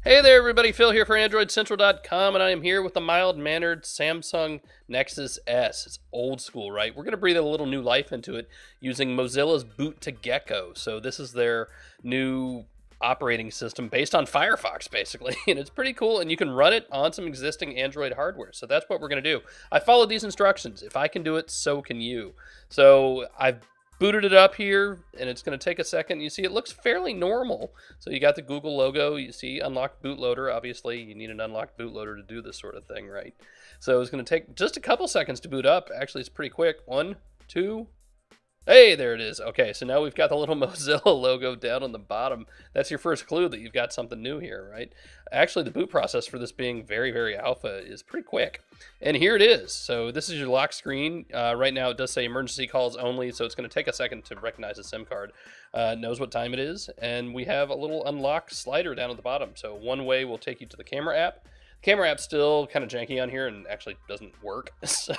Hey there, everybody. Phil here for AndroidCentral.com, and I am here with the mild-mannered Samsung Nexus S. It's old school, right? We're going to breathe a little new life into it using Mozilla's Boot to Gecko. So this is their new operating system based on Firefox, basically, and it's pretty cool, and you can run it on some existing Android hardware. So that's what we're going to do. I followed these instructions. If I can do it, so can you. So I've booted it up here, and it's going to take a second. You see it looks fairly normal. So you got the Google logo. You see unlocked bootloader. Obviously you need an unlocked bootloader to do this sort of thing, right? So it's going to take just a couple seconds to boot up. Actually, it's pretty quick. 1, 2, hey, there it is. Okay, so now we've got the little Mozilla logo down on the bottom. That's your first clue that you've got something new here, right? Actually, the boot process for this being very, very alpha is pretty quick. And here it is. So this is your lock screen. Right now it does say emergency calls only, so it's going to take a second to recognize a SIM card. It knows what time it is, and we have a little unlock slider down at the bottom. So one way will take you to the camera app. Camera app's still kind of janky on here and actually doesn't work, so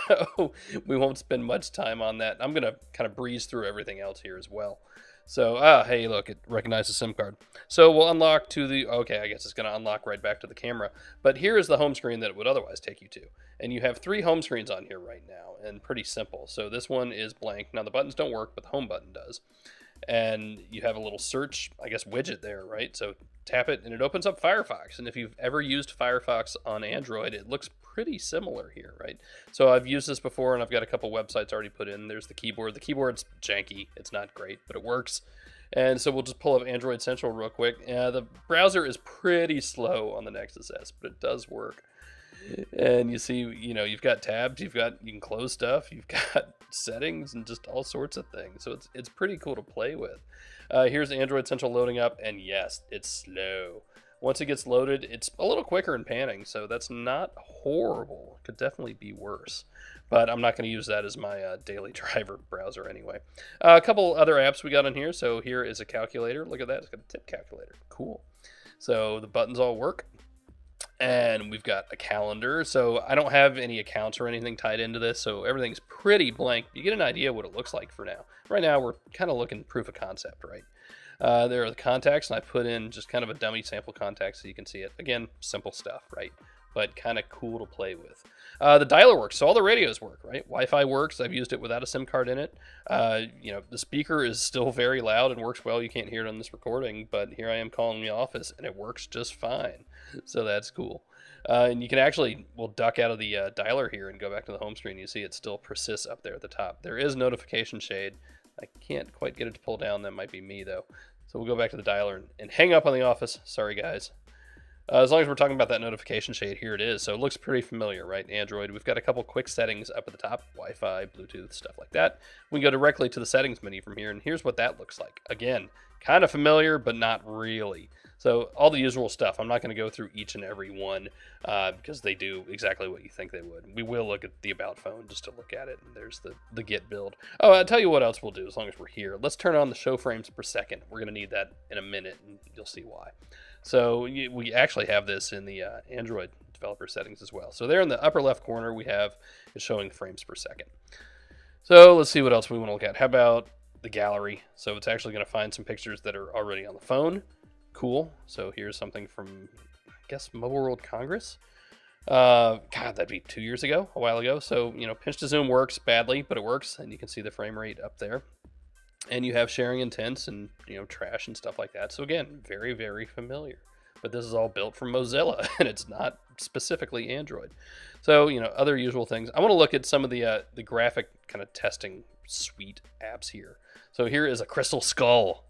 we won't spend much time on that. I'm going to kind of breeze through everything else here as well. So, hey, look, it recognizes SIM card. So we'll unlock to the, okay, I guess it's going to unlock right back to the camera. But here is the home screen that it would otherwise take you to. And you have 3 home screens on here right now, and pretty simple. So this one is blank. Now the buttons don't work, but the home button does. And you have a little search, I guess, widget there, right? So tap it and it opens up Firefox. And if you've ever used Firefox on Android, it looks pretty similar here, right? So I've used this before and I've got a couple websites already put in. There's the keyboard. The keyboard's janky. It's not great, but it works. And so we'll just pull up Android Central real quick. The browser is pretty slow on the Nexus S, but it does work. And you see, you've got tabs, you can close stuff, you've got settings and just all sorts of things. So it's pretty cool to play with. Here's Android Central loading up, and yes, it's slow. Once it gets loaded, it's a little quicker in panning, so that's not horrible. It could definitely be worse, but I'm not going to use that as my daily driver browser anyway. A couple other apps we got on here. So here is a calculator. Look at that, it's got a tip calculator. Cool. So the buttons all work. And we've got a calendar. So I don't have any accounts or anything tied into this, so everything's pretty blank. You get an idea what it looks like for now. Right now we're kind of looking proof of concept, right? There are the contacts, and I put in just kind of a dummy sample contact so you can see it. Again, simple stuff, right? But kind of cool to play with. The dialer works, so all the radios work, right? Wi-Fi works. I've used it without a SIM card in it. The speaker is still very loud and works well. You can't hear it on this recording, but here I am calling the office, and it works just fine. So that's cool. And you can actually, we'll duck out of the dialer here and go back to the home screen. You see it still persists up there at the top. There is notification shade. I can't quite get it to pull down. That might be me, though. So we'll go back to the dialer and hang up on the office. Sorry, guys. As long as we're talking about that notification shade, here it is. So it looks pretty familiar, right? Android, we've got a couple quick settings up at the top, Wi-Fi, Bluetooth, stuff like that. We can go directly to the settings menu from here, and here's what that looks like. Again, kind of familiar, but not really. So all the usual stuff. I'm not going to go through each and every one because they do exactly what you think they would. We will look at the About phone just to look at it, and there's the Get build. Oh, I'll tell you what else we'll do as long as we're here. Let's turn on the show frames per second. We're going to need that in a minute, and you'll see why. So we actually have this in the Android developer settings as well. So there in the upper left corner, we have it showing frames per second. So let's see what else we want to look at. How about the gallery? So it's actually going to find some pictures that are already on the phone. Cool. So here's something from, I guess, Mobile World Congress. God, that'd be 2 years ago, a while ago. So, pinch to zoom works badly, but it works. And you can see the frame rate up there. And you have sharing intents and, trash and stuff like that. So again, very, very familiar. But this is all built from Mozilla, and it's not specifically Android. So, other usual things. I want to look at some of the graphic kind of testing suite apps here. So here is a crystal skull,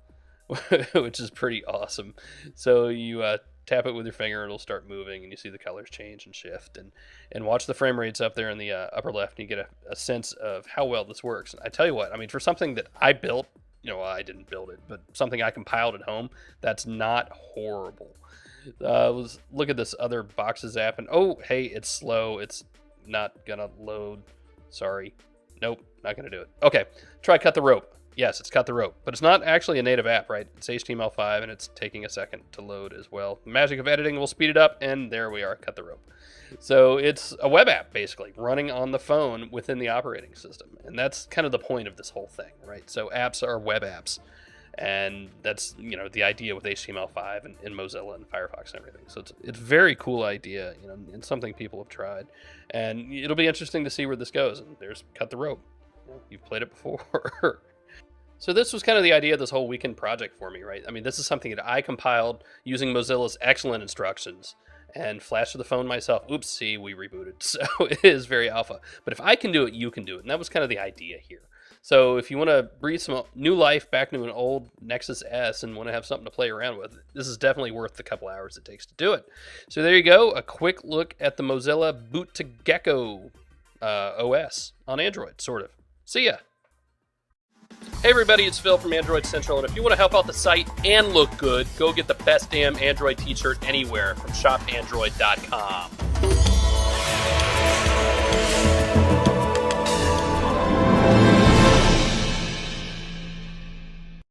which is pretty awesome. So you tap it with your finger, it'll start moving, and you see the colors change and shift, and watch the frame rates up there in the upper left, and you get a sense of how well this works. And I tell you what, I mean, for something that I built, I didn't build it, but something I compiled at home, that's not horrible. Let's look at this other Boxes app, and oh, hey, it's slow. It's not gonna load. Sorry. Nope, not gonna do it. Okay, try Cut the Rope. Yes, it's Cut the Rope, but it's not actually a native app, right? It's HTML5, and it's taking a second to load as well. The magic of editing will speed it up, and there we are, Cut the Rope. So it's a web app, basically, running on the phone within the operating system, and that's kind of the point of this whole thing, right? So apps are web apps, And that's, the idea with HTML5 and Mozilla and Firefox and everything. So it's a very cool idea, and something people have tried. And it'll be interesting to see where this goes. And there's Cut the Rope. You've played it before. So this was kind of the idea of this whole weekend project for me, right? I mean, this is something that I compiled using Mozilla's excellent instructions and flashed to the phone myself. Oops, see, we rebooted. So it is very alpha. But if I can do it, you can do it. And that was kind of the idea here. So if you want to breathe some new life back into an old Nexus S and want to have something to play around with, this is definitely worth the couple hours it takes to do it. So there you go, a quick look at the Mozilla Boot to Gecko OS on Android, sort of. See ya. Hey everybody, it's Phil from Android Central, and if you want to help out the site and look good, go get the best damn Android t-shirt anywhere from shopandroid.com.